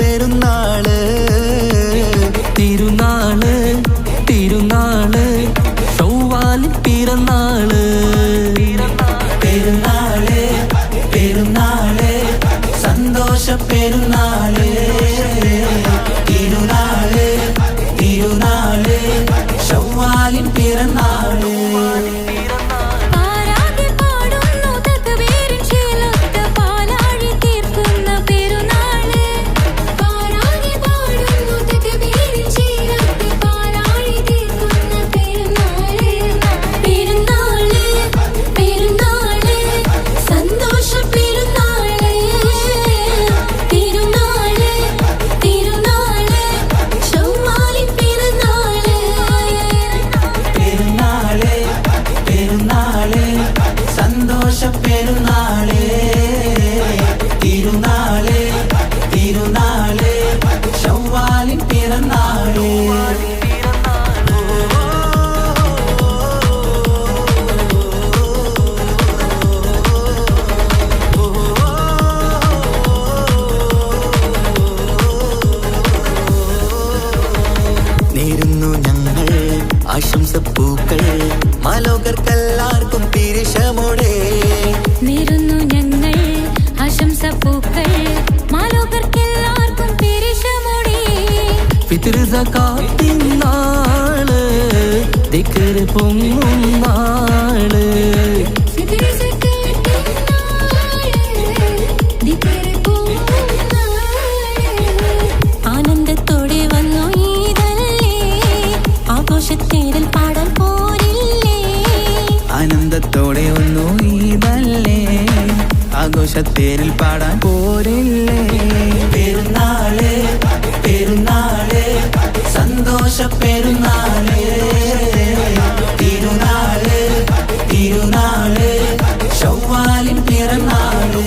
പെരുന്നാള് തിരുനാള് തിരുനാള് ചൊവ്വാലിൻ പിറന്നാള് പെരുന്നാള് പെരുന്നാള് സന്തോഷ പെരുന്നാള് തിരുനാള് തിരുനാള് ചൊവ്വാലിൻ പിറന്നാള് ആശംസപ്പൂക്കൾ മാലോകർക്കെല്ലാവർക്കും പിരിശമോടെ നേരുന്നു ഞങ്ങൾ ആശംസപ്പൂക്കൾ മാലോകർക്കെല്ലാവർക്കും പിരിശമോടെ ഫിത്ർ സകാത്തിൻ നാള് ദിക്ർ പൊങ്ങും നാള് ആനന്ദത്തോടെ വന്നു ഈദല്ലേ ആഘോഷത്തേരിൽ പാടാൻ പോരില്ലേ ആനന്ദത്തോടെ ഒന്നു ഈദല്ലേ ആഘോഷത്തേരിൽ പാടാൻ പോരില്ലേ പെരുന്നാള് പെരുന്നാള് സന്തോഷ പെരുന്നാള് തിരുനാള് തിരുനാള് ചൊവ്വാലിൻ പിറന്നാള്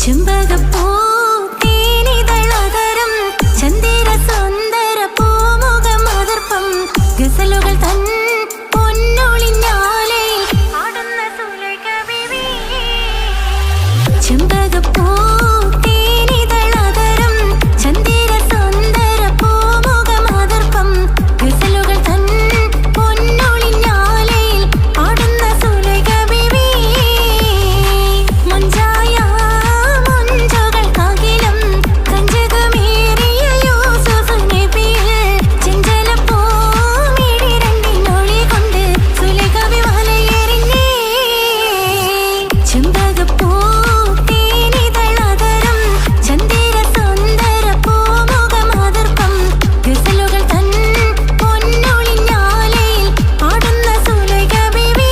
ചെമ്പകപ്പൂ തേനിതളതരം ചന്ദിര സുന്ദര പൂമുഖം അതിർപ്പം ഗസലുകൾ തൻ പൊന്നൊളിഞ്ഞാലേ ആടുന്ന സുലൈഖ ബീവി. ചെമ്പകപ്പൂ തേനിതളതരം ചന്ദിര സുന്ദര പൂമുഖം അതിർപ്പം ഗസലുകൾ തൻ പൊന്നൊളിഞ്ഞാലേ ആടുന്ന സുലൈഖ ബീവി. മുഞ്ചായ മുഞ്ചുകൾക്കകിലും കഞ്ചകമേറിയ യൂസുഫ് നബിയിൽ ചെഞ്ചലപ്പൂമിഴി രണ്ടിനൊളി കൊണ്ട് സുലൈഖ ബീവി വലയെറിഞ്ഞേ. ചെമ്പകപ്പൂ തേനിതളതരം ചന്ദിര സുന്ദര പൂമുഖം അതിർപ്പം ഗസലുകൾ തൻ പൊന്നൊളിഞ്ഞാലേ ആടുന്ന സുലൈഖ ബീവി.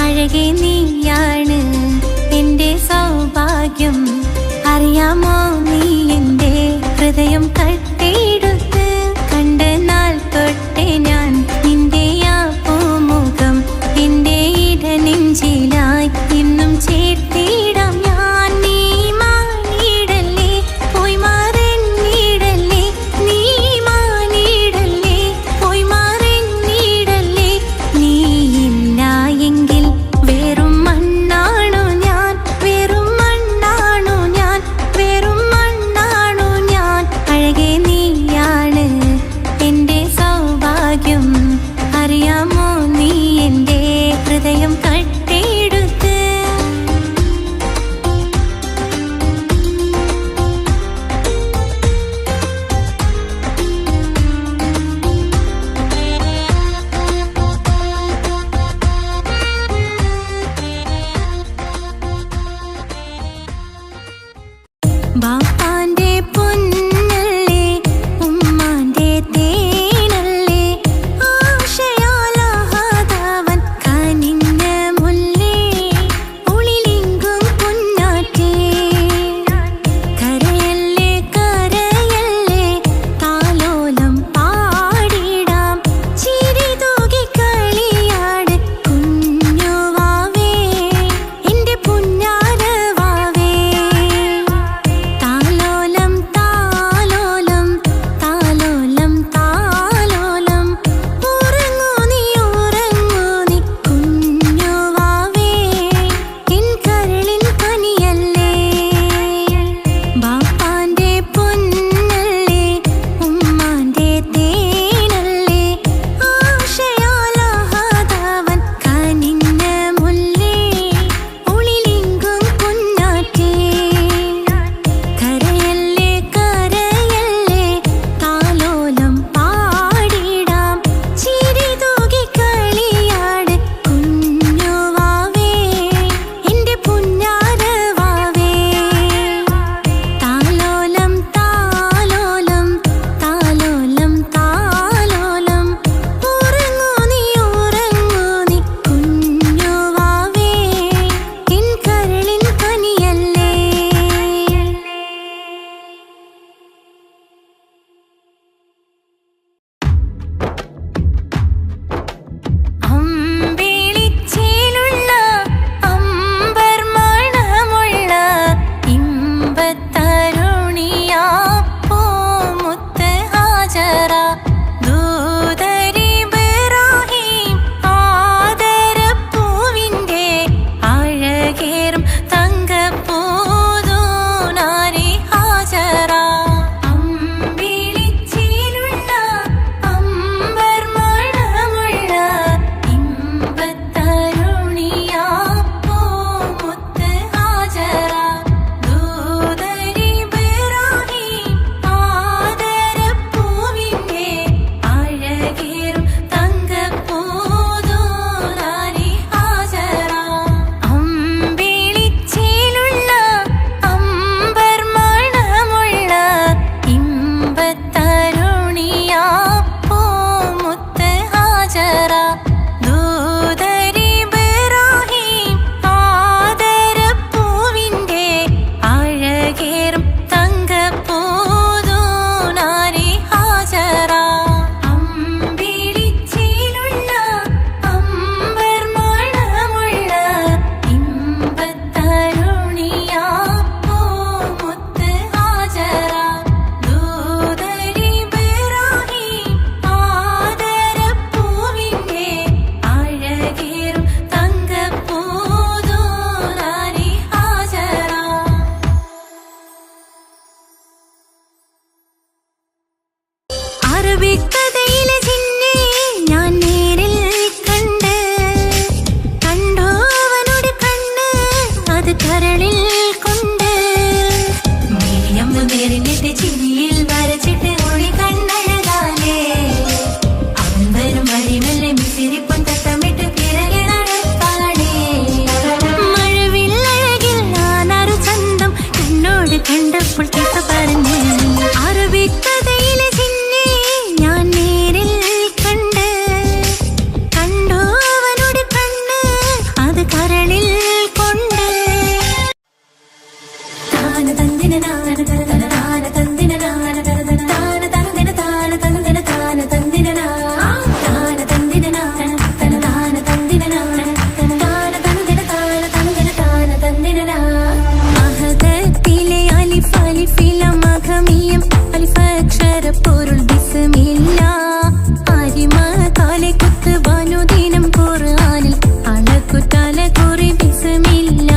അഴകേ നീയാണ് എൻ്റെ സൗഭാഗ്യം, അറിയാമോ നീ എൻ്റെ ഹൃദയം കട്ടെടുത്ത് കണ്ട നാൾ തൊട്ടേ ഞാൻ നിന്റെ ആ പൂമുഖം എൻ്റെ ഇടനെഞ്ചിലായി ഇന്നും ചേർത്തിടാം ഞാൻ. നീ മാനിടല്ലേ പോയി മാറിടല്ലേ, നീ മാനിടല്ലേ പോയി മാറിടല്ലേ, നീ ഇല്ല എങ്കിൽ വെറും മണ്ണാണു ഞാൻ, വെറും മണ്ണാണു ഞാൻ, വെറും അറബിക്കഥയിലെ ജിന്നെ ഞാൻ നേരിൽ കണ്ട്, കണ്ടോവനുടെ കണ്ണ് അത് കരളിൽ കൊണ്ട്. മിരിയമ്മ നേരിട്ട് ചിരിയിൽ വരച്ചിട്ട് ഒളി കണ്ണഴകാലേ, അമ്പരും വരിമല്ലേ മിസിരിപ്പും തട്ടമിട്ട് പിറകെ നടക്കാളേ. മഴവില്ലഴകിൽ ഞാനൊരു ചന്തം എന്നോട് കണ്ടപ്പോൾ കേട്ട പറഞ്ഞു. അറബിക്കഥയിലെ ജിന്നെ ഞാൻ നേരിൽ കണ്ട്, കണ്ടോവനുടെ കണ്ണ് അത് കരളിൽ കൊണ്ട്. താന തന്ദിന നാന തന താന തന്ദിന നാന തന താന തന്ദിന താന തന്ദിന താന തന്ദിന താന തന്ദിന നാന തന താന തന്ദിന നാന തന താന തന്ദിന താന തന്ദിന താന തന്ദിന. മഹദത്തിലെ അലിഫ് അലിഫില മഖമിയം അലിഫ് അക്ഷരപ്പൊരുൾ ബിസ്മില്ല. അരിമ കാലെ കുത്ത് ബനുദിനം ഖുർആനിൽ അളക്കുതല കുറി ബിസ്മില്ല.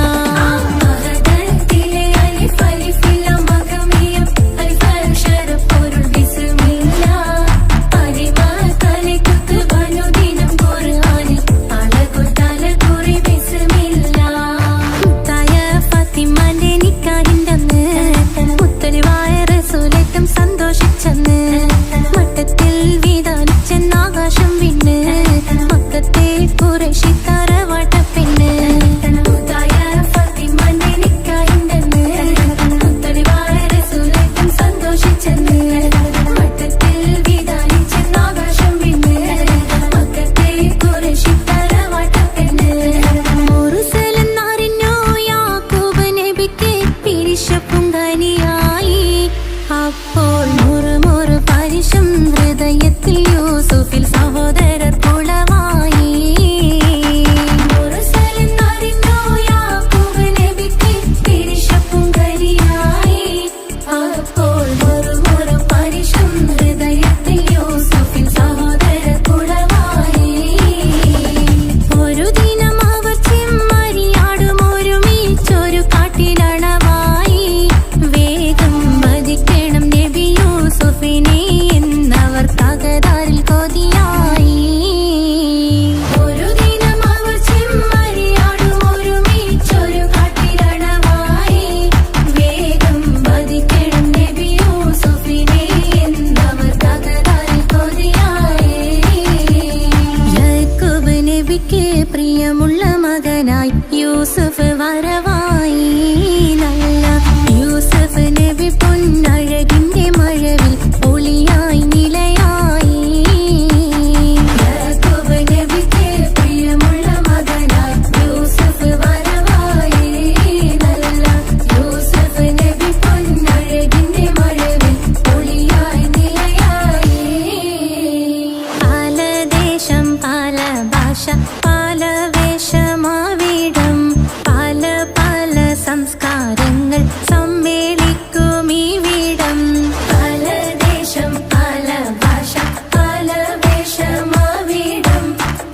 മഹദത്തിലെ അലിഫ് അലിഫില മഖമിയം അലിഫ് അക്ഷരപ്പൊരുൾ ബിസ്മില്ല. അരിമ കാലെ കുത്ത് ബനുദിനം ഖുർആനിൽ അളക്കുതല കുറി ബിസ്മില്ല. മുത്തായ ഫാത്തിമാന്റെ നിക്കാഹിന്റെ അന്ന് മുത്തലിവായ റസൂലേറ്റം സന്തോഷിച്ചെന്ന് മട്ടത്തിൽ വീതാലിച്ചെന്ന് ആകാശം വിണ്ണ് മക്കത്തെ ഖുറൈശി തറവാട്ടപ്പെണ്ണ്. മുത്തായ ഫാത്തിമാന്റെ നിക്കാഹിന്റെ അന്ന് മുത്തലിവായ റസൂലേറ്റം സന്തോഷിച്ചെന്ന് മട്ടത്തിൽ വീതാലിച്ചെന്ന് ആകാശം വിണ്ണ് മക്കത്തെ ഖുറൈശി തറവാട്ടപ്പെണ്ണ്. മുർസലെന്നറിഞ്ഞു യാക്കൂബ് നബിക്ക് പിരിശപ്പും ഖനിയായി. അപ്പോൾ മുറുമുറു പരിശം ഹൃദയത്തിൽ യൂസുഫിൽ സഹോദരർ കുളവായി. മുർസലെന്നറിഞ്ഞു യാക്കൂബ് നബിക്ക് പിരിശപ്പും ഖനിയായി. അപ്പോൾ മുറുമുറു പരിശം ഹൃദയത്തിൽ യൂസുഫിൽ സഹോദരർ കുളവായി. ഒരു ദിനം അവർ ചെമ്മരിയാടും ഒരുമിച്ചൊരു കാട്ടിലണവായി. വേഗം വധിക്കണം നബി യൂസുഫിനെ എന്നവർ തകരാറിൽ കൊതിയായി. ഒരു ദിനം അവർ ചെമ്മരിയാടും ഒരുമിച്ചൊരു കാട്ടിലണവായി. വേഗം വധിക്കണം നബി യൂസുഫിനെ എന്നവർ തകരാറിൽ കൊതിയായി. യാക്കൂബ് നബിക്ക് പ്രിയമുള്ള മകനായി യൂസുഫ് വരവായി. നല്ല യൂസുഫ് നബി പൊന്നഴകിന്റെ മഴവിൽ ഒളിയായി നിലയായി. യാക്കൂബ് നബിക്ക് പ്രിയമുള്ള മകനായി യൂസുഫ് വരവായി. നല്ല യൂസുഫ് നബി പൊന്നഴകിന്റെ മഴവിൽ ഒളിയായി നിലയായി. പല ദേശം പല ഭാഷ പല വേഷമാവിടം പല പല സംസ്കാരങ്ങൾ സമ്മേളിക്കും ഈ വീടം. പല ദേശം പല ഭാഷ പല വേഷമാവിടം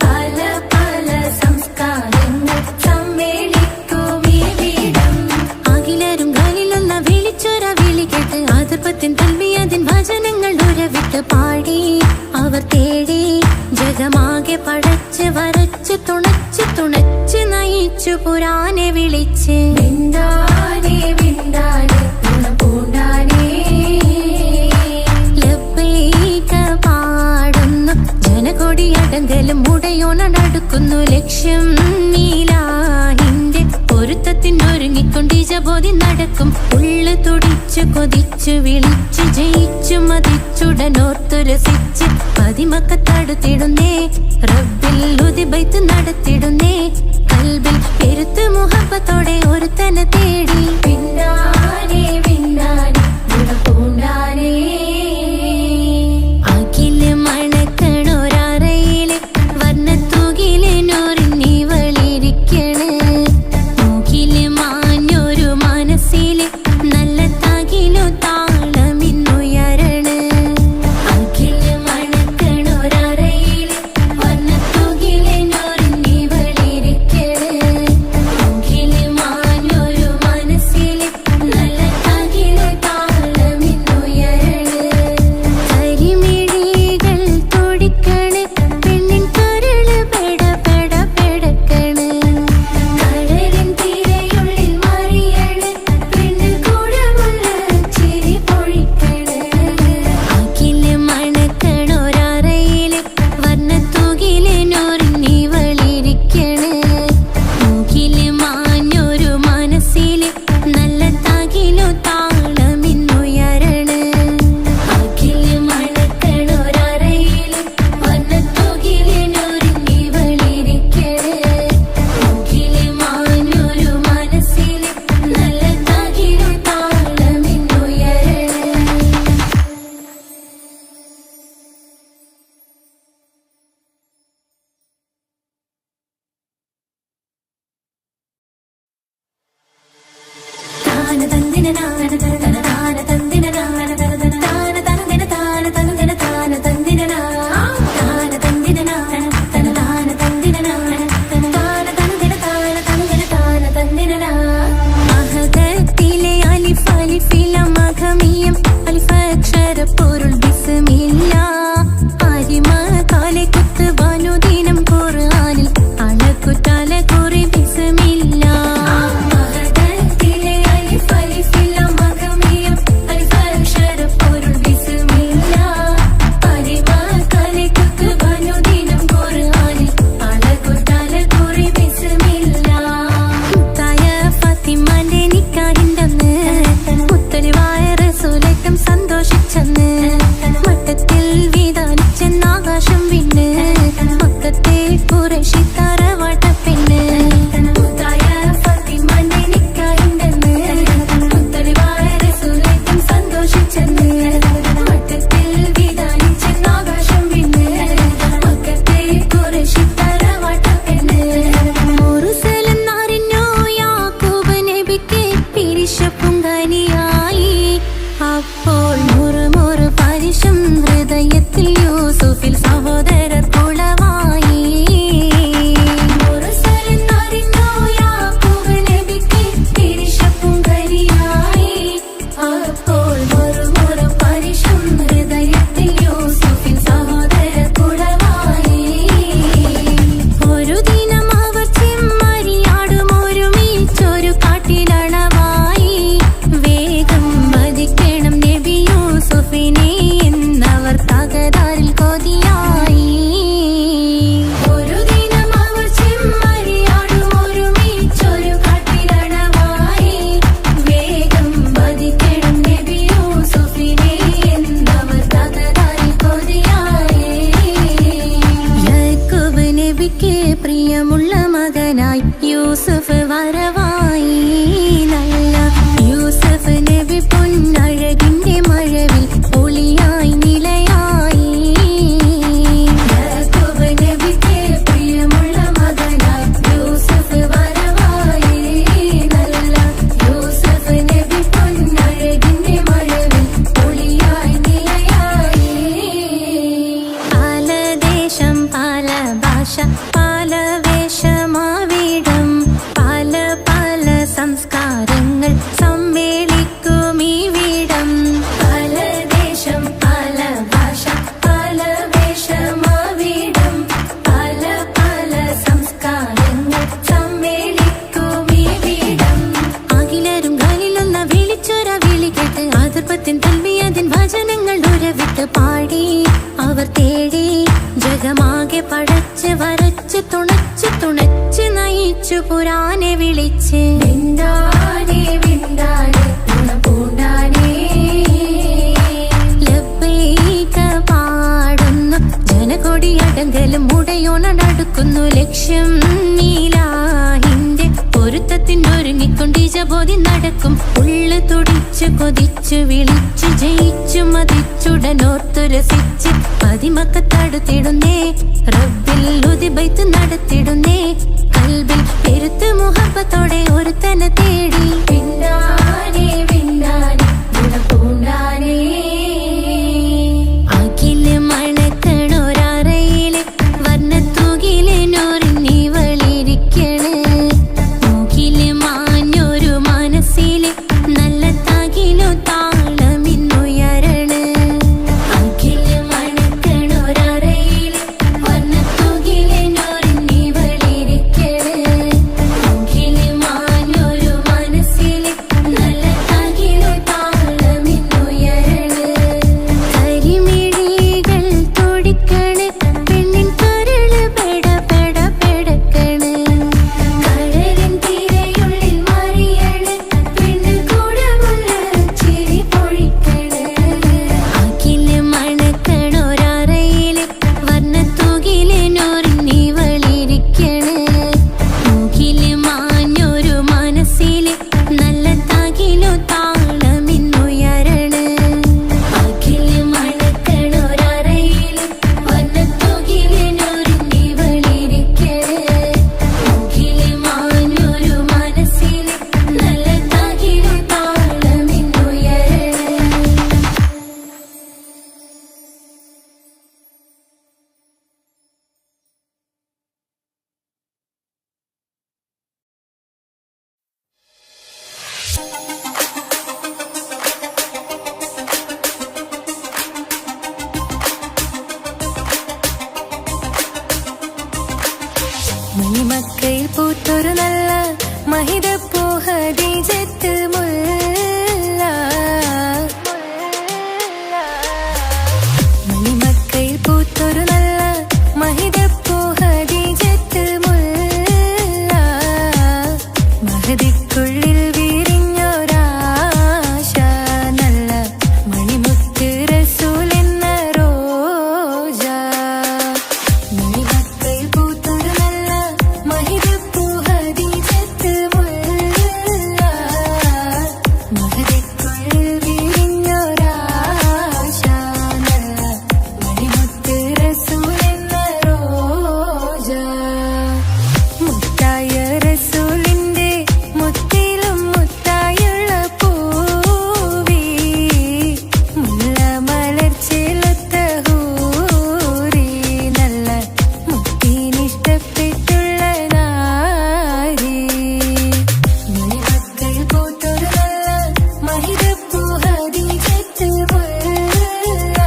പല പല സംസ്കാരങ്ങൾ സമ്മേളിക്കും ഈ വീടം. അഖിലരും ഖലിലുള്ള വിളിച്ചൊര വിളി കേട്ട് ആതിർപ്പത്തിൻ തൽബിയത്തിൻ വചനങ്ങൾ ഉരവിട്ട് പാടി അവർ തേടി ജഗമാകെ പടച്ച് വരച്ച് തുണച്ച് നയിച്ചു പുരാനെ വിളിച്ച്. വിണ്ടാനെ വിണ്ടാനെ പൂണ്ടാനെ ലബ്ബൈക പാടുന്നു ജനകൊടിയടങ്കലും മുടയോണടുക്കുന്നു. ലക്ഷ്യം നീലാഹിന്റെ പൊരുത്തത്തിനൊരുങ്ങിക്കൊണ്ട് ഇജബോധി നടക്കും. ഉള്ളു തുടിച്ചു കൊതിച്ചു വിളിച്ചു ജയിച്ചു മതിച്ചുടനോർത്തു രസിച്ച് പതിമക്കത്തടുത്തിടുന്നേ റബ്ബിൽ ഉദിബൈത്ത് നടത്തിടുന്നേ. കൽബിൽ പെരുത്ത് മുഹബത്തോടെ ഒരുത്തനെ തേടി. പിന്നാനെ പിന്നാനെ പൂണ്ടാനെ അഖില് മണക്കണൊരറയില് വർണ്ണത്തൂകിലിനൊറിഞ്ഞിവളിരിക്കണ്. മൂക്കില് മാഞ്ഞൊരു മനസ്സില് നല്ല തകിലു താളമിന്നുയരണ. അഖില് മണക്കണൊരറയില് വർണ്ണത്തൂകിലിനൊറിഞ്ഞിവളിരിക്കണ്. മൂക്കില് മാഞ്ഞൊരു അക്ഷരപ്പൊരുൾ ബിസ്മില്ല. അരിമ കാലെ കുത്ത് വനുദിനം ഖുർആനിൽ അളക്കുറ്റാല കുറി ബിസ്മില്ല. മഹദത്തിലെ അലിഫ് അലിഫില്ല മഖമിയം അലിഫ് അക്ഷരപ്പൊരുൾ ബിസ്മില്ല. അരിമ കാലെ കുത്ത് വനുദിനം ഖുർആനിൽ അളക്കുറ്റാല കുറി ബിസ്മില്ല. മുത്തായ ഫാത്തിമാന്റെ നിക്കാഹിന്റന്ന് മുത്തലിവായ റസൂലേറ്റം സന്തോഷിച്ചെന്ന് മട്ടത്തിൽ വിധാനിച്ചെന്നാകാശം വിണ്ണ് മക്കത്തെ ഖുറൈശി തറവാട്ടപ്പെണ്ണ്. മുത്തായ ഫാത്തിമാന്റെ നിക്കാഹിന്റന്ന് മുത്തലിവായ റസൂലേറ്റം സന്തോഷിച്ചെന്ന് മട്ടത്തിൽ വിധാനിച്ചെന്നാകാശം വിണ്ണ് മക്കത്തെ ഖുറൈശി തറവാട്ടപ്പെണ്ണ്. മുറുസലെന്നറിഞ്ഞു യാക്കൂബ് നബിക്ക് പിരിശപ്പുങ്കനിയായി. അപ്പോൾ മുറുമുറു പരിശം ഹൃദയത്തിൽ യൂസുഫിൽ സഹോദരർ കുളവായി. മുറുസലെന്നറിഞ്ഞു യാക്കൂബ് നബിക്ക് പിരിശപ്പുങ്കനിയായി. അപ്പോൾ മുറുമുറു പരിശം ഹൃദയത്തിൽ യൂസുഫിൽ സഹോദരർ കുളവായി. ഒരു ദിനം അവർ ചെമ്മരിയാടും ഒരുമിച്ചൊരു കാട്ടിലണവായി. വേഗം വധിക്കണം നബി യൂസുഫിനെ എന്നവർ തകരാറിൽ കൊതിയായി. ഒരു ദിനം അവർ ചെമ്മരിയാടും ഒരുമിച്ചൊരു കാട്ടിലണവായി. വേഗം വധിക്കണം നബി യൂസുഫിനെ എന്നവർ തകരാറിൽ കൊതിയായി. യാക്കൂബ് നബിക്ക് പ്രിയമുള്ള മകനായി യൂസുഫ് വരവായി. നല്ല യൂസുഫ് നബി പൊന്നഴകിന്റെ മഴവിൽ ഒളിയായി നിലയായി. യാക്കൂബ് നബിക്ക് പ്രിയമുള്ള മകനായി യൂസുഫ് വരവായി. നല്ല യൂസുഫ് നബി പൊന്നഴകിന്റെ മഴവിൽ ഒളിയായി നിലയായി. പല ദേശം പല ഭാഷ പല വേഷമാവിടം പല പല സംസ്കാരങ്ങൾ സമ്മേളിക്കും ഈ വീടം. പല ദേശം പല ഭാഷ പല വേഷമാവിടം പല പല സംസ്കാരങ്ങൾ സമ്മേളിക്കും ഈ വീടം. അഖിലരും കാലിലൊന്ന വിളിച്ചൊര വിളി കേട്ട് അതിർപ്പത്തിൻ തൽവിയതിൻ വചനങ്ങൾ ഉരവിട്ട് പാടി അവർ തേടി ജഗമാകെ പടച്ച് വരച്ച് തുണച്ച് തുണച്ച് നയിച്ചു പുരാനെ വിളിച്ച്. വിന്ദാനെ വിന്ദാനെ ഗുണപൂണ്ടാനേ ലബ്ബൈക പാടുന്നു ജനകൊടിയടങ്കലും മുടയോണടുക്കുന്നു ലക്ഷ്യം നീലാഹിന്റെ പൊരുത്തത്തിനൊരുങ്ങിക്കൊണ്ടിജബോധി നടക്കും. ഉള്ളു തുടിച്ചു കൊതിച്ചു വിളിച്ചു ജയിച്ചു മതിച്ചുടനോർത്തു രസിച്ച് പതിമക്കത്തടുത്തിടുന്നേ റബ്ബിൽ ഉദിബൈത്ത് നടത്തിടുന്നേ. കൽബിൽ പെരുത്ത് മുഹബത്തോടെ ഒരുത്തനെ തേടി. വിന്ദാനെ വിന്ദാനെ ഗുണപൂണ്ടാനേ അഖില് മണക്കണൊരറയില് വർണ്ണത്തൂകില് നൂറിനിവളിരിക്കണ്. മൂക്കില് മാഞ്ഞൊരു മനസ്സില് നല്ല തകിലു താളമിന്നുയരണ്. അഖില് മണക്കണൊരറയില് വർണ്ണത്തൂകില് നൂറിനിവളിരിക്കണ്. മൂക്കില് മാഞ്ഞൊരു മനസ്സില് മണിമക്കയിൽ പൂത്തൊരു നല്ല മഹിതപ്പൂ ഹദീജത്ത് മുല്ല. മണിമക്കയിൽ പൂത്തൊരു നല്ല മഹിതപ്പൂ ഹദീജത്ത് മുല്ല. മഹദിക്കുള്ളിൽ വിരിഞ്ഞൊരാശ നല്ല മണിമുത്ത് റസൂൽ എന്ന റോജ. മണിമക്കയിൽ പൂത്തൊരു നല്ല മഹിതപ്പൂ ഹദീജത്ത് മുല്ല. മഹദിക്കുള്ളിൽ വിരിഞ്ഞൊരാശ നല്ല മണിമുത്ത് റസൂൽ എന്ന റോജ. മുത്തായ റസൂലിന്റെ മുത്തിലും മുത്തായുള്ള പൂവി മുല്ല മലർച്ചെലുത്ത ഹൂറി നല്ല മുത്തിനിഷ്ടപ്പെട്ടുള്ള നാരി. മണിമക്കയിൽ പൂത്തൊരു നല്ല മഹിതപ്പൂ ഹദീജത്ത് മുല്ല.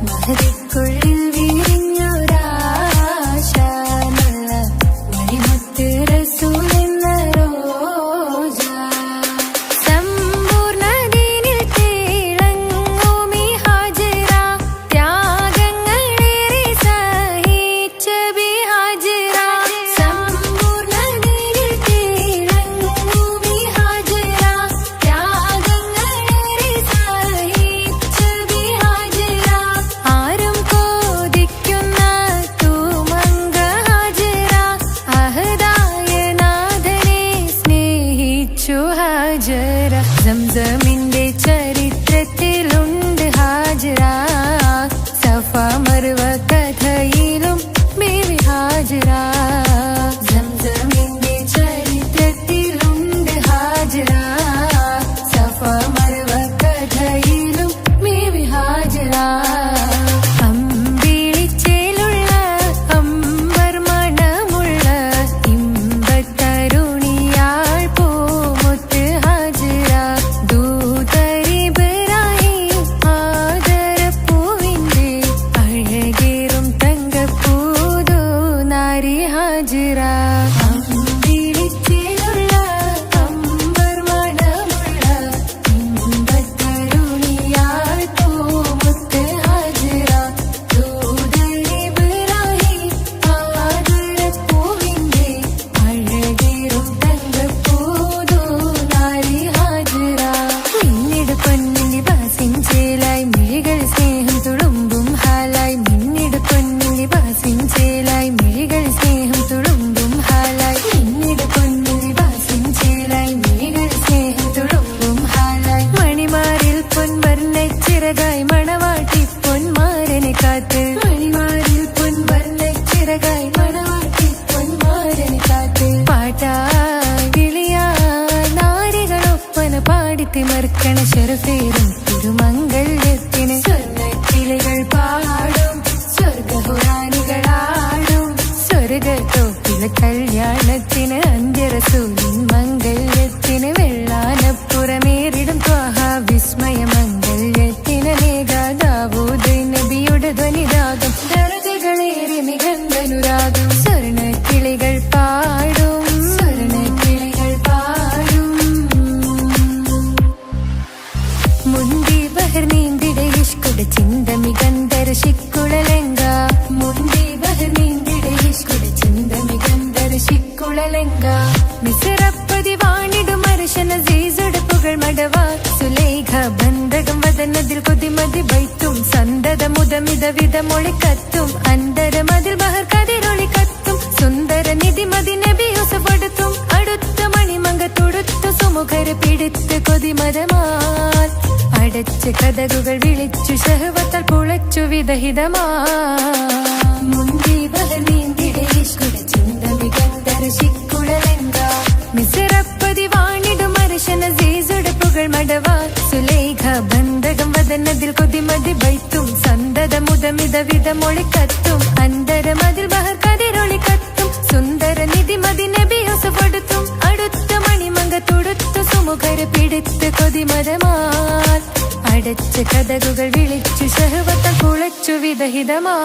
മഹദിക്കുള്ളിൽ വിരിഞ്ഞൊരാശ നല്ല മണിമുത്ത് റസൂൽ എന്ന റോജ. സമ്പൂർണ്ണദീനിൽ തിളങ്ങുമീ ഹാജറ. ത്യാഗങ്ങളേറെ സഹിച്ച ബി ഹാജറ. സമ്പൂർണ്ണദീനിൽ തിളങ്ങുമീ ഹാജറ. ത്യാഗങ്ങളേറെ സഹിച്ച ബി ഹാജറ. ആരും കോതിക്കുന്ന തൂമങ്ക ഹാജറ. അഹദായ നാഥനെ സ്നേഹിച്ചു ഹാജറ. സംസമിന്റെ ചരിത്രത്തിലുണ്ട് ഹാജറ. സഫ മർവ കഥയിലും ബീവി ഹാജറ. സംസമിന്റെ ചരിത്രത്തിലുണ്ട് ഹാജറ. സഫ മർവ കഥയിലും ബീവി ഹാജറ. അമ്പിളിച്ചേലുള്ള അമ്പർ മണമുള്ള ഇമ്പത്തരുണിയാൾ പൂമുത്ത് ഹാജറ. ദൂതരിബ്രാഹിം ആദരപ്പൂവിന്റെ അഴകേറും തങ്കപ്പൂതു നാരി ഹാജറ. അമ്പിളിച്ചേലുള്ള അമ്പർ മണമുള്ള ഇമ്പത്തരുണിയാൾ പൂമുത്ത് ഹാജറ. ദൂതരിബ്രാഹിം ആദരപ്പൂവിന്റെ അഴകേറും തങ്കപ്പൂതു നാരി ഹാജറ. മിന്നിട് പൊന്നിന്റെ ബാസിൻ ചേലായി മിഴികൾ സ്നേഹം തുളുമ്പും ഹാലായി. മിന്നിട് പൊന്നിന്റെ ബാസിൻ ചേലായി മിഴികൾ സ്നേഹം തുളുമ്പും ഹാലായി. മിന്നിട് പൊന്നിന്റെ ബാസിൻ ചേലായി മിഴികൾ സ്നേഹം തുളുമ്പും ഹാലായി. മണിമാറിൽ പൊൻവർണ്ണച്ചിറകായി മണവാട്ടി പൊന്മാരനെ കാത്ത്. മണിമാറിൽ പൊൻവർണ്ണച്ചിറകായി മണവാട്ടി പൊന്മാരനെ കാത്ത്. പാട്ടായി വിളിയായി നാരികളൊപ്പന പാടിത്തിമർക്കണ ശരഫേരും തിരുമംഗല്യത്തിന്. സ്വർണ്ണക്കിളികൾ പാടും സ്വർഗഹുറാനികളാടും സ്വർഗത്തോപ്പില കല്യാണത്തിന്. അന്ത്യറസൂലിൻ മംഗല്യത്തിന്. വെള്ളാനപ്പുറമേറിടും ത്വാഹ വിസ്മയ മംഗല്യത്തിന്. മേഘാദാവൂദ് നബിയുടെ ധ്വനിരാഗം ദരജകളേറെ മികന്തനുരാഗം. സ്വർണ്ണക്കിളികൾ പാടും സ്വർണ്ണക്കിളികൾ പാടും. മുന്തി ബഹർ നീന്തിടെ ഇഷ്കുടെ ചിന്ത മികന്തര ശിക്കുളലെങ്ക. മുന്തി ബഹർ നീന്തിടെ ഇഷ്കുടെ ചിന്ത മികന്തര ശിക്കുളലെങ്ക. മിസറപ്പതി വാണിടും അർശന സീസുടെ പുകൾ മടവ. സുലൈഖ ബന്ധകം വദനതിൽ കൊതിമതി ബൈത്തും. സന്തത മുതമിത വിധമൊളി കത്തും. അന്തരമതിൽ ബഹർ കതിരൊളി കത്തും. സുന്ദര നിധിമതി നബി യൂസഫെടുത്തും. അടുത്ത മണിമങ്ക തുടുത്ത സുമുഖരെ പിടിത്ത് കൊതിമരമാൽ. അടച്ച കഥകുകൾ വിളിച്ചു ഷഹവത്താൽ പുളച്ചു വിദഹിതമാ. മുന്തി ബഹർ നീന്തിടെ ഇഷ്കുടെ ചിന്ത മികന്തര ശിക്കുളലെങ്ക. മിസറപ്പതി വാണിടും അർശന സീസുടെ പുകൾ മടവ. സുലൈഖ ബന്ധകം വദനതിൽ കൊതിമതി ബൈത്തും. സന്തത മുതമിത വിധമൊളി കത്തും. അന്തരമതിൽ ബഹർ കതിരൊളി കത്തും. സുന്ദര നിധിമതി നബി യൂസഫെടുത്തും. അടുത്ത മണിമങ്ക തുടുത്ത സുമുഖരെ പിടിത്ത് കൊതിമരമാൽ. അടച്ച കഥകുകൾ വിളിച്ചു ഷഹവത്താൽ കുളച്ചു വിദഹിതമാ.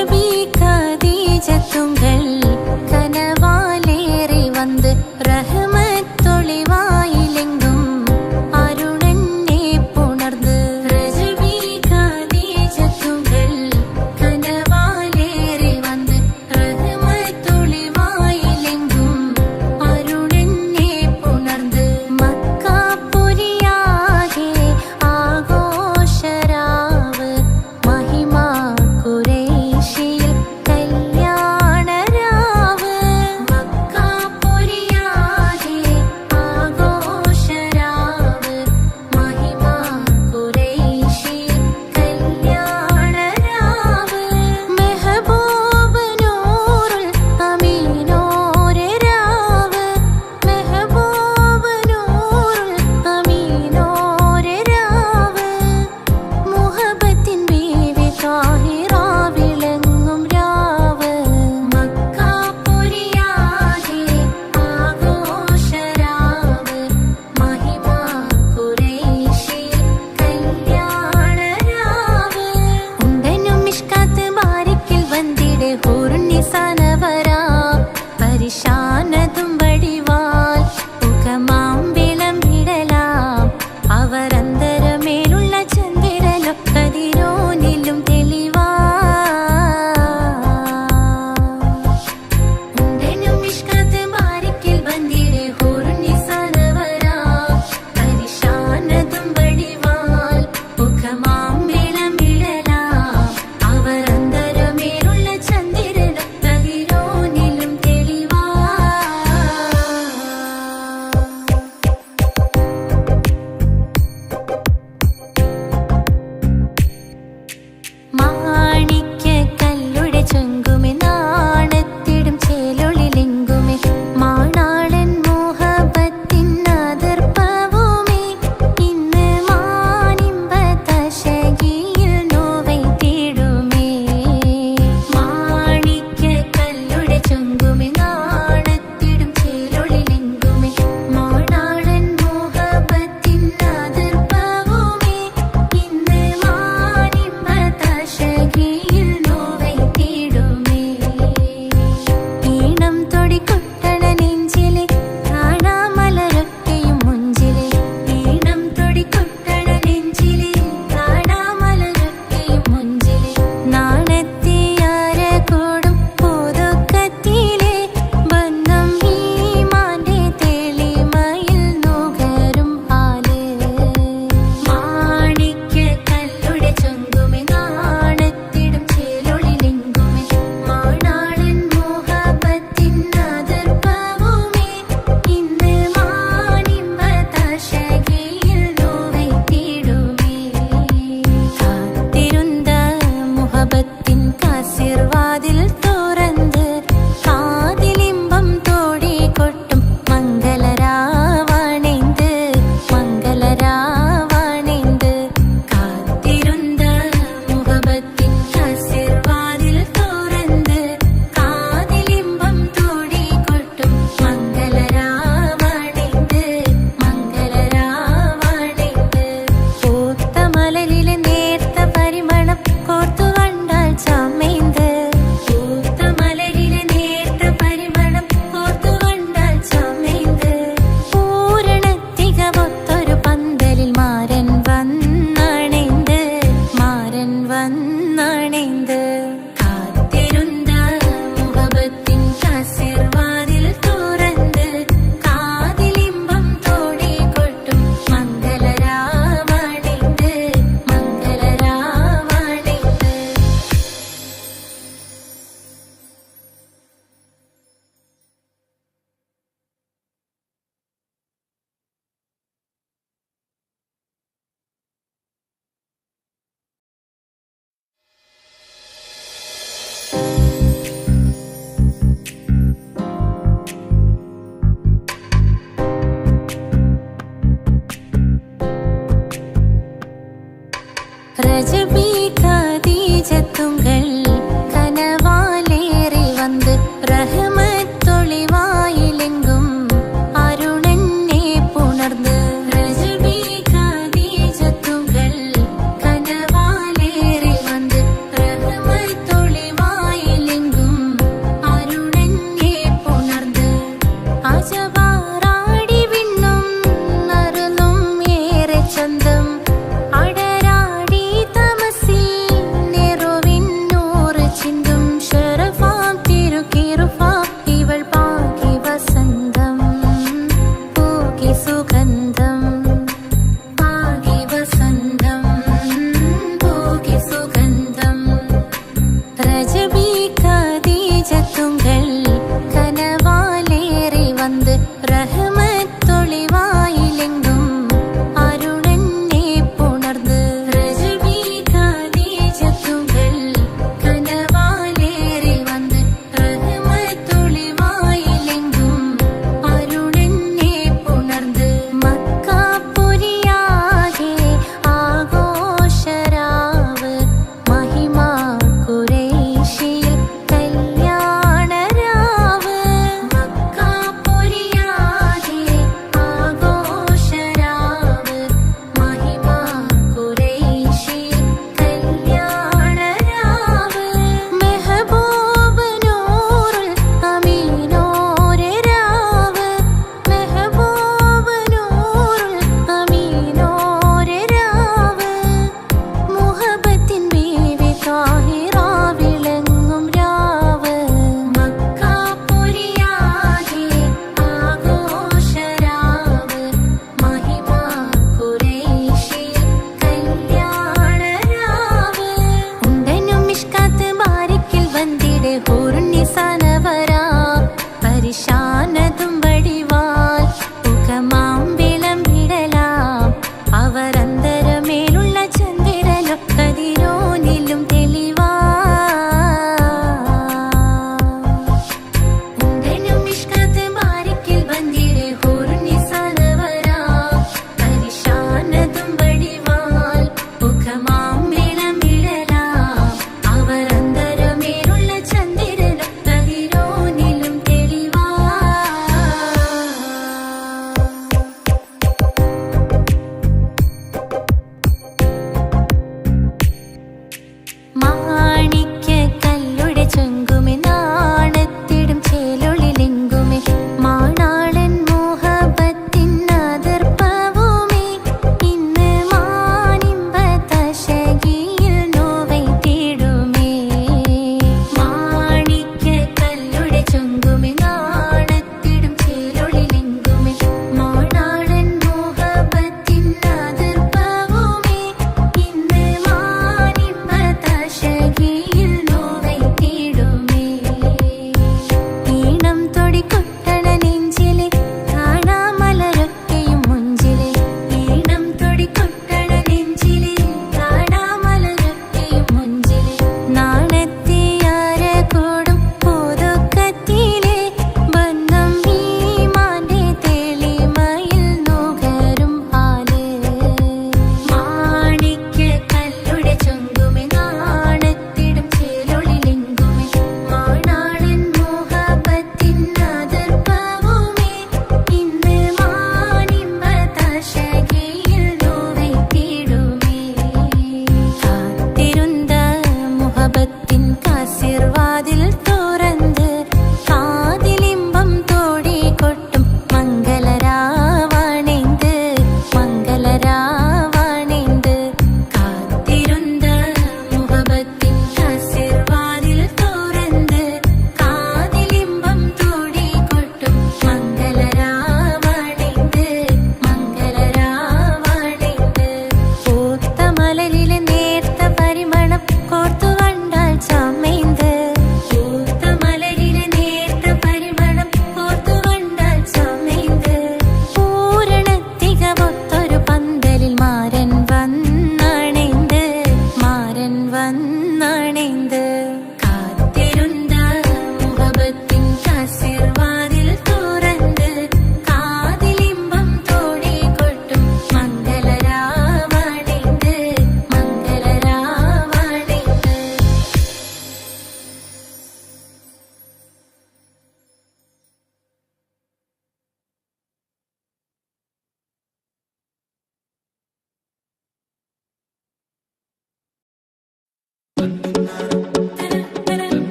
ரஜபி கதீஜத்துங்கள் கனவாலேறி வந்து ரஹமத்தொளிவாயிலெங்கும் அருணன்னே புணர்ந்து ரஜபி கதீஜத்துங்கள் கனவாலேறி வந்து ரஹமத்தொளிவாயிலெங்கும் அருணன்னே புணர்ந்து மக்கா புரியாகே ആഘോഷരാവ് മഹിമാ ഖുറൈശിയിൽ കല്യാണരാവ് മക്കാ പുരിയാകെ ആഘോഷരാവ് മഹിമാ ഖുറൈശിയിൽ കല്യാണരാവ് മെഹബൂബ് നൂറുൽ അമീനോരെ രാവ് മെഹബൂബ് നൂറുൽ അമീനോരെ രാവ് മുഹബത്തിൻ ബീവി താഹിറ വിളങ്ങും രാവ് മക്കാ പുരിയാകെ ആഘോഷരാവ് മഹിമാ ഖുറൈശിയിൽ കല്യാണരാവ് ഉണ്ടനും മിഷ്കാത്ത് ബാരിക്കിൽ വന്നിടെ ഹൂറുന്നിസാനവരാ പരിശാനതും വടിവാൽ മുഖമാം വിളമ്പിടലാം അവരന്തരമേലുള്ള ചന്ദ്രനോ കതിരോനിലും തെളിവാ ഉണ്ടനും മിഷ്കാത്ത് ബാരിക്കിൽ വന്നിടെ ഹൂറുന്നിസാനവരാ പരിശാനതും വടിവാൽ മുഖമാം വിളമ്പിടലാം അവരന്തരമേലുള്ള ചന്ദ്രനോ കതിരോനിലും തെളിവാ മാണിക്യക്കല്ലുടെ ചൊങ്കുമെ നാണത്തിടും ചേലൊളിലെങ്കുമെ മാണാളൻ മോഹബത്തിൻ അതിർപ്പവുമേ ഇന്ന് മാനിമ്പതശകിയിൽ നോവൈ തീടുമേ മാണിക്യക്കല്ലുടെ ചൊങ്കുമെ നാണത്തിടും ചേലൊളിലെങ്കുമെ മാണാളൻ മോഹബത്തിൻ അതിർപ്പവുമേ ഇന്ന് മാനിമ്പതശകിയിൽ നോവൈ തീടുമേ ഈണം തൊടികൊട്ടണ നെഞ്ചിലെ കാണാമലരൊക്കെയും മുഞ്ചിലെ ഈണം തൊടികൊട്ടണ നെഞ്ചിലെ കാണാമലരൊക്കെയും മുഞ്ചിലെ നാണത്തിയാര കൂടും പുതുക്കത്തിലെ ബന്ധം ഈമാന്റെ തെളിമയിൽ നുകരും ആല് മാണിക്യക്കല്ലുടെ ചൊങ്കുമെ നാണത്തിടും ചേലൊളിലെങ്കുമെ മാണാളൻ മോഹബത്തിൻ അതിർപ്പവുമേ ഇന്ന് മാനിമ്പതശകിയിൽ നോവൈ തീടുമേ കാത്തിരുന്ന മുഹബത്തിൻ കാസിർവാതിൽ തുറന്ന് കാതിലിമ്പം തോടികൊട്ടും മംഗളരാവണൈந்து മംഗളരാവണൈந்து കാത്തിരുന്ന മുഹബത്തിൻ കാസിർവാതിൽ തുറന്ന് കാതിലിമ്പം തോടികൊട്ടും മംഗളരാവണൈந்து മംഗളരാവണൈந்து പൂത്ത മലരിലെ നേർത്ത പരിമളം കോർത്തു കണ്ടാൽ ചമൈந்து പൂത്ത മലരിലെ നേർത്ത പരിമളം കോർത്തു കണ്ടാൽ ചമൈந்து പൂരണത്തികവൊത്തൊരു പന്തലിൽ മാരൻ വന്നണൈந்து മാരൻ വന്നണൈந்து കാത്തിരുന്ന മുഹബത്തിൻ കാസിർവാതിൽ തുറന്ന് കാതിലിമ്പം തോടികൊട്ടും മംഗളരാവണൈந்து മംഗളരാവണൈந்து ரஜபி கதீஜத்துங்கள் கனவாலேறி வந்து ரஹமத்தொளிவாயிலெங்கும் அருணன்னே புணர்ந்து ரஜபி கதீஜத்துங்கள் கனவாலேறி வந்து ரஹமத்தொளிவாயிலெங்கும்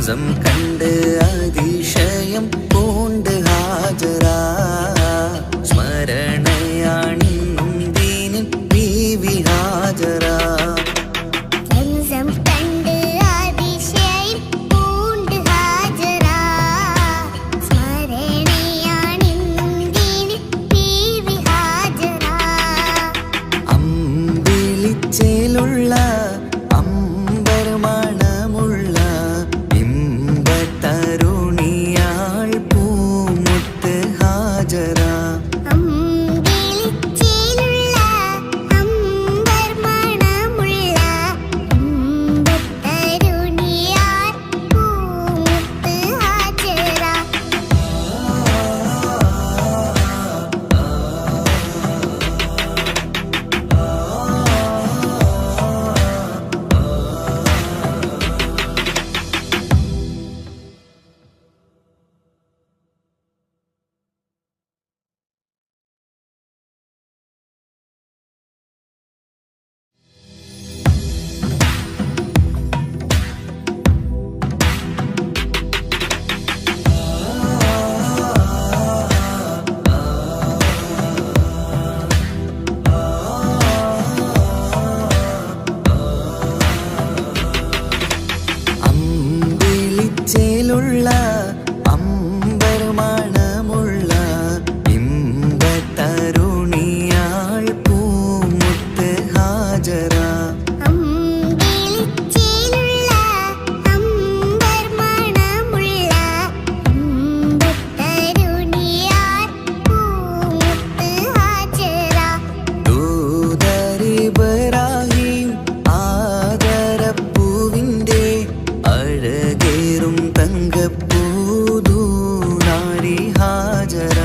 സംസം കണ്ട് അതിശയം പൂണ്ട് ഹാജറ സ്മരണയാണിന്നും ദീനിൻ ബീവി ഹാജറ ചേലുള്ള അമ്പർ മണമുള്ള ഇമ്പത്തരുണിയാൾ പൂമുത്ത് ഹാജറ ചേലുള്ള അമ്പർ മണമുള്ള ഇമ്പത്തരുണിയാൾ പൂമുത്ത് ഹാജറ ദൂതരിബ്രാഹിം ആദരപ്പൂവിന്റെ അഴകേറും തങ്കപ്പൂതൂനാരി ഹാജറ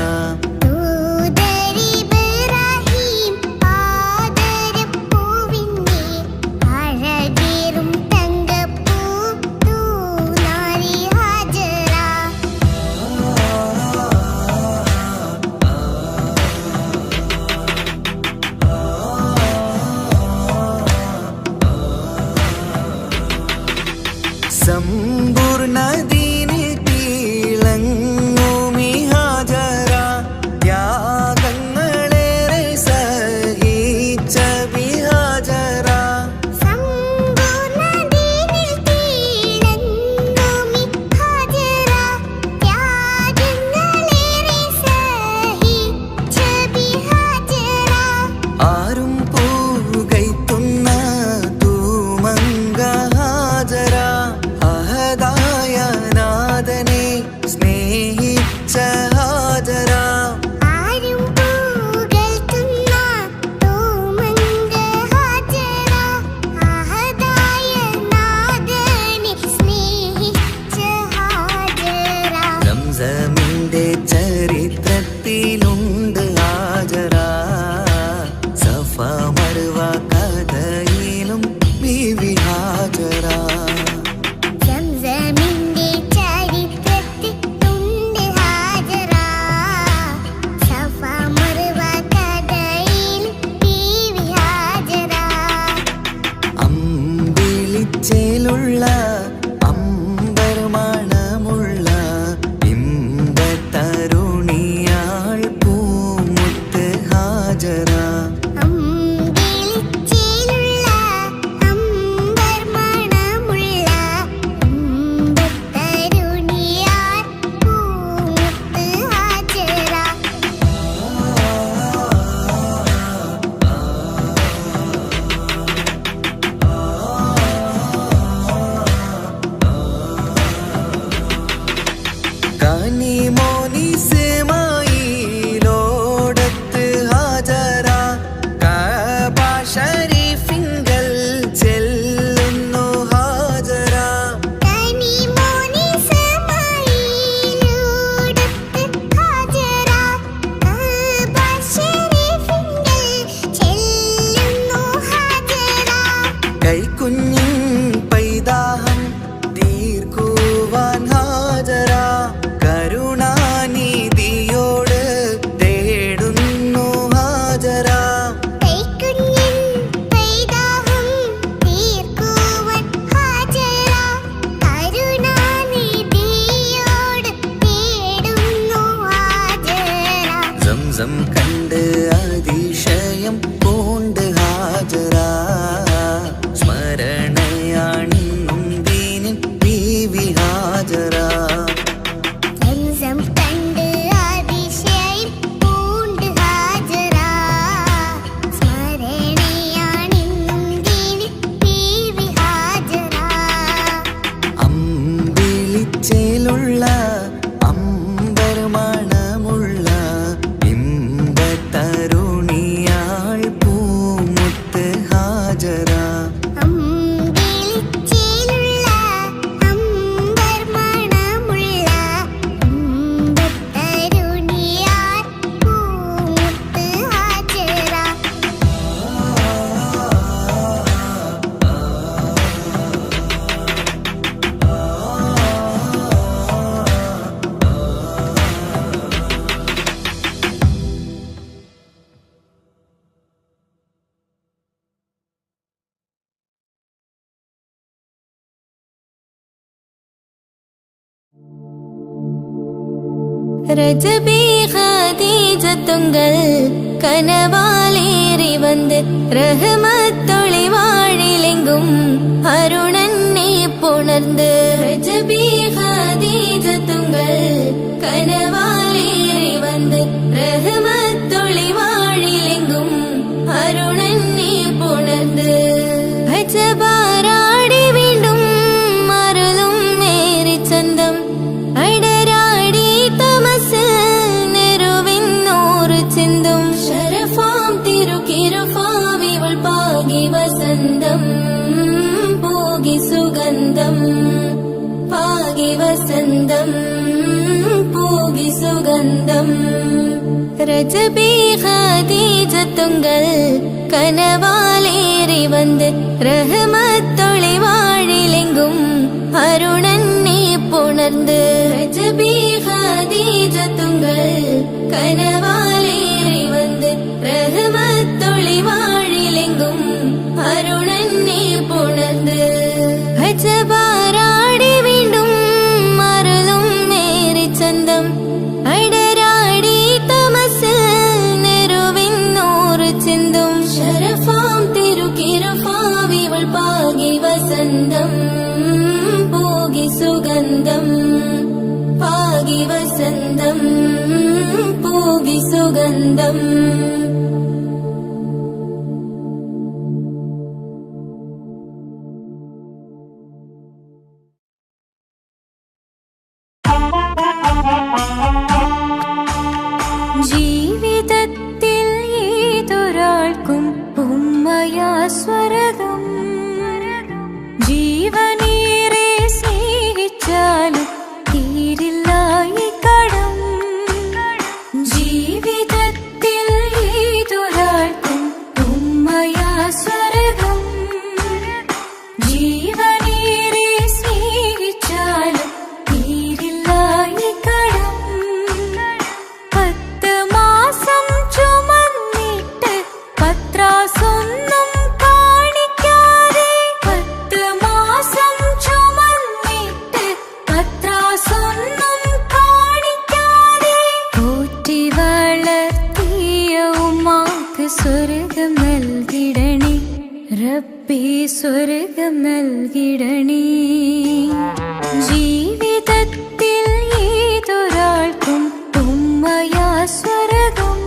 സമ്പൂർണ്ണ ദീനിൽ തിളങ്ങുമി ഹാജറ ത്യാഗങ്ങളേറെ സഹിച്ച ബിഹാജറ ആരും പൂകൈത്തുന്ന തൂമങ്ക ഹാജറ അഹദായ നാഥനെ സ്നേഹിച്ച ഹാജറ സംസമിന്റെ ചരിത്രത്തിലുണ്ട് ഹാജറ സഫ മർവ കഥയിലും ബീവി ഹാജറ ചേലുള്ള അമ്പർമണമുള്ള ഇമ്പത്തരുണിയാൾ പൂമുത്ത് ഹാജറ. ரஜபி ஹதீஜத்துங்கள் கனவாலேறி வந்து ரஹமத்தொளி வாழிலெங்கும் அருணன்னே புணர்ந்து. ரஜபி ஹதீஜத்துங்கள் கனவாலேறி வந்து ரஹமத்தொளி வாழிலெங்கும் அருணன்னே புணர்ந்து. அஜபாராடி വീണ്ടും മരുളും മേരി ചന്തം അടരാടി തമസിൽ നെരുവിന്നൂറ് ചിന്തും. ശരഫാം തിരുക്കിരുഫാവിവൾ പാകി വസന്തം പോകി സുഗന്ധം പാകി വസന്തം പോകി സുഗന്ധം. രജബി ഖദീജത്തുങ്ങൾ കനവാലേറി വന്ന് റഹ്മത്തൊളി വാഴിലെങ്കും അരുണന്നെ പുണർന്ന്. രജബി ഖദീജത്തുങ്ങൾ കനവാലേറി വന്ന് റഹ്മത്തൊളി വാഴിലെങ്കും അരുണന്നെ പുണർന്ന്. അജബാരാടി വീണ്ടും മരുളും മേരി ചന്തം അടരാടി തമസിൽ നെരുവിന്നൂറ് ചിന്തും. ശരഫാം തിരുക്കിരുഫാവിവൾ പാകി വസന്തം പോകി സുഗന്ധം പാകി വസന്തം പോകി സുഗന്ധം. ജീവിതത്തിൽ ഏതൊരാൾക്കും ഉമ്മയാ സ്വർഗം. ജീവനേറെ സ്നേഹിച്ചാലും തീരില്ല ഈ കടം. ജീവിതത്തിൽ ഏതൊരാൾക്കും ഉമ്മയാ സ്വർഗം. ജീവനേറെ സ്നേഹിച്ചാലും തീരില്ല ഈ കടം. 10 മാസം ചുമന്നിട്ട് പത്രാസൊന്നും കാണിക്കാതെ. 10 മാസം ചുമന്നിട്ട് പത്രാസൊന്നും കാണിക്കാതെ പോറ്റി വളർത്തിയ ഉമ്മാക്ക് സ്വർഗം നൽകിടണേ റബ്ബേ, സ്വർഗം നൽകിടണേ. ജീവിതത്തിൽ ഏതൊരാൾക്കും ഉമ്മയാ സ്വർഗം.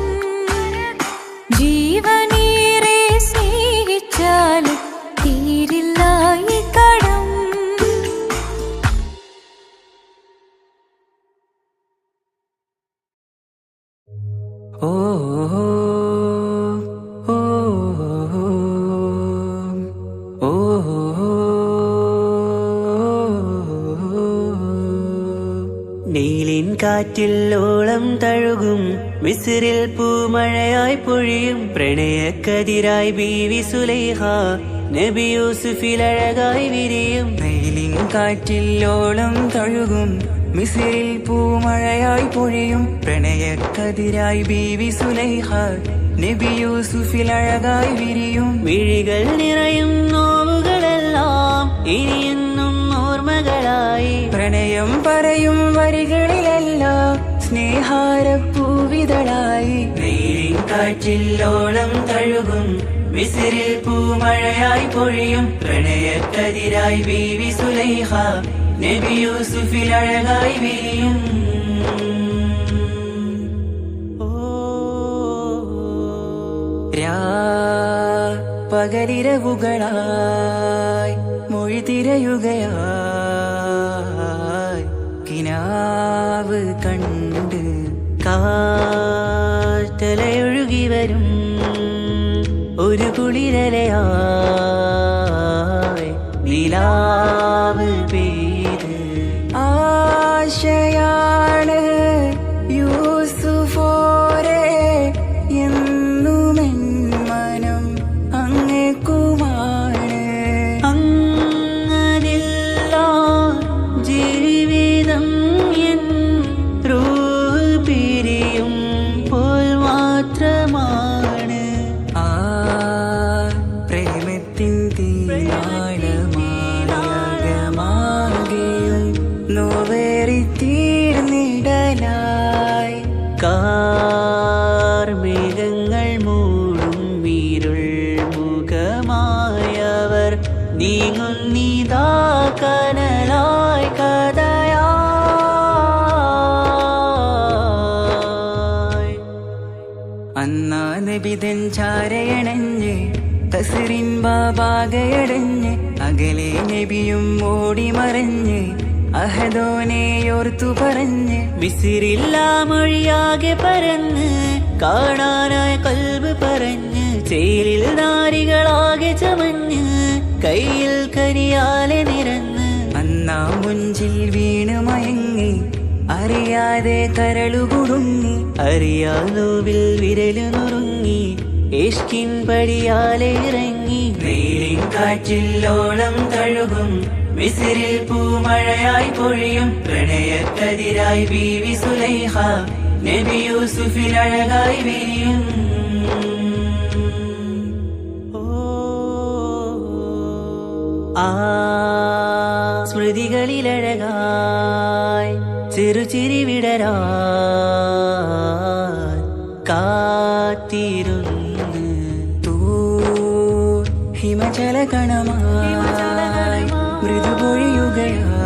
ജീവനേറെ സ്നേഹിച്ചാലും തീരില്ല ഈ കടം. ഓ ഓ ഓ നീലിൻ കാറ്റിൽ ഓളം തഴുകും മിസ്രിൽ പൂമഴയായി പൊഴിയും പ്രണയക്കതിരായി ബീവി സുലൈഹ നബി യൂസുഫിൽ അഴകായി വിരിയും. നീലിൻ കാറ്റിൽ ഓളം തഴുകും മിസ്രിൽ പൂമഴയായി പൊഴിയും പ്രണയക്കതിരായി ബീവി സുലൈഹ നബി യൂസുഫിൽ അഴകായി വിരിയും. മിഴികൾ നിറയും നോവുകളെല്ലാം ഇനിയെന്നും ഓർമ്മകളായി. പ്രണയം പറയും വരികളിലെല്ലാം സ്നേഹാരപ്പൂവിതളായി. നീലിൻ കാറ്റിൽ ഓളം തഴുകും മിസ്രിൽ പൂമഴയായി പൊഴിയും പ്രണയക്കതിരായി ബീവി സുലൈഹ നബി യൂസുഫിൽ അഴകായി വിരിയും. പകലിരവുകളായി മൊഴി തിരയുകയായി കിനാ നിലാവ് കണ്ട് കാറ്റലയൊഴുകി വരും ഒരു കുളിരലയായി നിലാവ് പെയ്ത് ആശയാണ് യൂസുഫോരെ എന്നുമെൻ മനം അങ്ങേക്കുമാണ് അങ്ങനില്ല ജീവിതം എൻ റൂഹ് പിരിയും പോൽ മാത്രമാണ് ആ പ്രേമത്തിൻ തീരാളമാകമാകെയും നോവേറിത്തീർന്നിടലായി കാർമേഘങ്ങൾ മൂടും ഇരുൾ മുഖമായവർ നീങ്ങുന്നിതാ കനലായി കഥയായി അന്നാ നബിതൻ ചാരയണഞ്ഞ് തസ്റിൻ ബാബാകയടഞ്ഞ് അകലെ നബിയും ഓടി മറഞ്ഞ് അഹദോനെയോർത്തു പറഞ്ഞ് മിസിറില്ല മൊഴിയാകെ പരന്ന് കാണാനായ കൽബ് പറഞ്ഞ് ചേലിൽ നാരികളാകെ ചമഞ്ഞ് കയ്യിൽ കരിയാലെ നിരന്ന് അന്നാ മുഞ്ചിൽ വീണ് മയങ്ങി അറിയാതെ കരളുകുടുങ്ങി അറിയാലോവിൽ വിരലു നുറുങ്ങി ഇഷ്കിൻ പടിയാലെ ഇറങ്ങി വെയിലിൻ കാറ്റില്ലോളം തഴുകും മിസിരിൽ പൂമഴയായി പൊഴിയും പ്രണയക്കതിരായി ബീവി സുലൈഖ നബി യൂസുഫിൽ അഴകായി വിരിയും ആ സ്മൃതികളിലഴകായി ചെറുചിരി വിടരാൻ കാത്തിരുന്ന് ഹിമജല കണമായി മൃദുപൊഴിയുകയാ